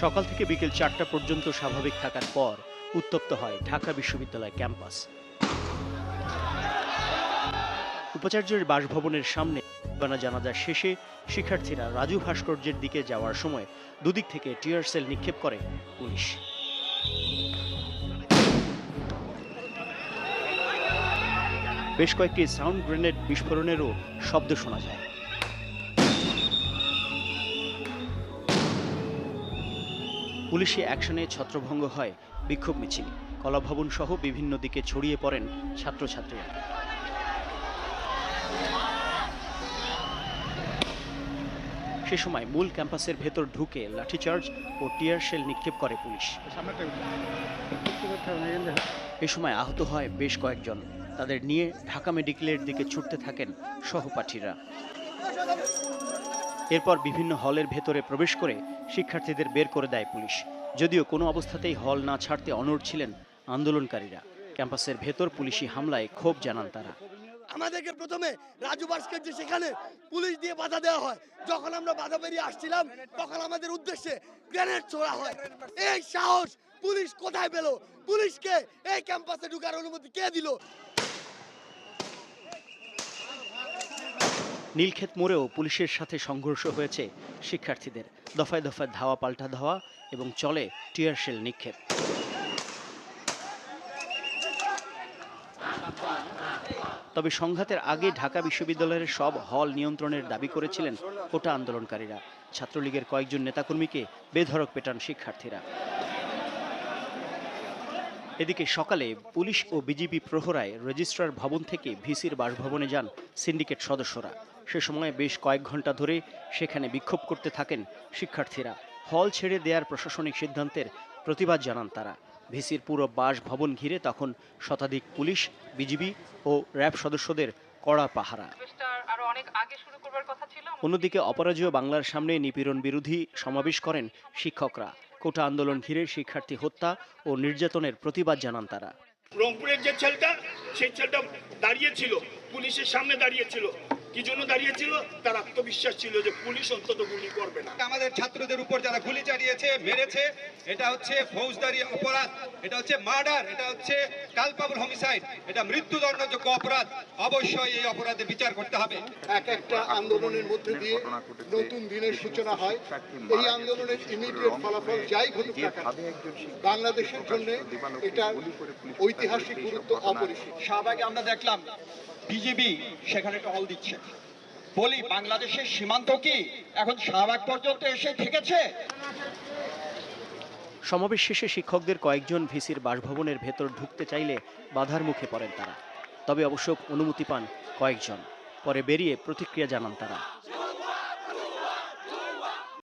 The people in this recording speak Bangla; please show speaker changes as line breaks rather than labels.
সকাল থেকে বিকেল ৪টা পর্যন্ত স্বাভাবিক থাকার পর উত্তপ্ত হয় ঢাকা বিশ্ববিদ্যালয় ক্যাম্পাস। উপাচার্যের বাসভবনের সামনে জানাজা শেষে শিক্ষার্থীরা রাজু ভাস্কর্যের দিকে যাওয়ার সময় দুদিক থেকে টিয়ার সেল নিক্ষেপ করে পুলিশ। বেশ কয়েকটি সাউন্ড গ্রেনেড বিস্ফোরণেরও শব্দ শোনা যায়। পুলিশি অ্যাকশনে ছত্রভঙ্গ হয় বিক্ষোভ মিছিল। কলাভবন সহ বিভিন্ন দিকে ছড়িয়ে পড়েন ছাত্রছাত্রীরা। সে সময় মূল ক্যাম্পাসের ভেতর ঢুকে লাঠিচার্জ ও টিয়ার শেল নিক্ষেপ করে পুলিশ। এ সময় আহত হয় বেশ কয়েকজন। তাদের নিয়ে ঢাকা মেডিকেলের দিকে ছুটতে থাকেন সহপাঠীরা। এরপর বিভিন্ন হলের ভেতরে প্রবেশ করে শিক্ষার্থীদের বের করে দেয় পুলিশ। যদিও কোনো অবস্থাতেই হল না ছাড়তে অনড় ছিলেন আন্দোলনকারীরা। ক্যাম্পাসের ভেতর পুলিশি হামলায় ক্ষোভ জানান তারা।
আমাদেরকে প্রথমে রাজু ভাস্কর্য সেখানে পুলিশ দিয়ে বাধা দেওয়া হয়। যখন আমরা বাধা পেরিয়ে আসছিলাম তখন আমাদের উদ্দেশ্যে গ্রেনেড ছোড়া হয়। এই সাহস পুলিশ কোথায় পেল? পুলিশকে এই ক্যাম্পাসে ঢোকার অনুমতি কে দিল?
নীলক্ষেত মোড়েও পুলিশের সাথে সংঘর্ষ হয়েছে শিক্ষার্থীদের। দফায় দফায় ধাওয়া পাল্টা ধাওয়া এবং চলে টিয়ার শেল নিক্ষেপ। তবে সংঘাতের আগে ঢাকা বিশ্ববিদ্যালয়ের সব হল নিয়ন্ত্রণের দাবি করেছিলেন কোটা আন্দোলনকারীরা। ছাত্রলীগের কয়েকজন নেতাকর্মীকে বেধড়ক পেটান শিক্ষার্থীরা। এদিকে সকালে পুলিশ ও বিজিবি প্রহরায় রেজিস্ট্রার ভবন থেকে ভিসির বাসভবনে যান সিন্ডিকেট সদস্যরা। সে সময় বেশ কয়েক ঘন্টা ধরে সেখানে বিক্ষোভ করতে থাকেন শিক্ষার্থীরা। হল ছেড়ে দেওয়ার প্রশাসনিক সিদ্ধান্তের প্রতিবাদ জানান তারা। ভিসির পুরো বাসভবন ঘিরে তখন শতাধিক পুলিশ, বিজিবি ও র্যাব সদস্যদের কড়া পাহারা। অন্যদিকে অপরাজেয় বাংলার সামনে নিপীড়ন বিরোধী সমাবেশ করেন শিক্ষকরা। কোটা আন্দোলন ঘিরে শিক্ষার্থী হত্যা ও নির্যাতনের প্রতিবাদ জানান তারা।
রংপুরের যে ছেলেটা, সেই ছেলেটা দাঁড়িয়েছিল, পুলিশের সামনে দাঁড়িয়েছিল। কি জন্য দাঁড়িয়েছিল? তার আত্মবিশ্বাস ছিল যে পুলিশ অন্তত গুলি করবে না।
আমাদের ছাত্রদের উপর যারা গুলি চালিয়েছে, মেরেছে, এটা হচ্ছে ফৌজদারি অপরাধ, এটা হচ্ছে মার্ডার, এটা হচ্ছে কালপাবল হোমিসাইড, এটা মৃত্যুদণ্ডযোগ্য অপরাধ। অবশ্যই এই অপরাধের বিচার করতে হবে।
এক একটা আন্দোলনের মধ্যে দিয়ে নতুন দিনের সূচনা হয়। এই আন্দোলনের ইমিডিয়েট ফলাফল যাই ঘটুক না কেন, বাংলাদেশের জন্য এটা ঐতিহাসিক গুরুত্ব অপরিসীম।
শাহবাগে আমরা দেখলাম বিজিবি সেখানে টহল দিচ্ছে। বলি, বাংলাদেশের সীমান্ত কি এখন শাহবাগ পর্যন্ত এসে ঠেকেছে?
সমাবেশ শেষে শিক্ষকদের কয়েকজন ভিসির বাসভবনের ভেতর ঢুকতে চাইলে বাধার মুখে পড়েন তারা। তবে অবশ্য অনুমতি পান কয়েকজন। পরে বেরিয়ে প্রতিক্রিয়া জানান তারা।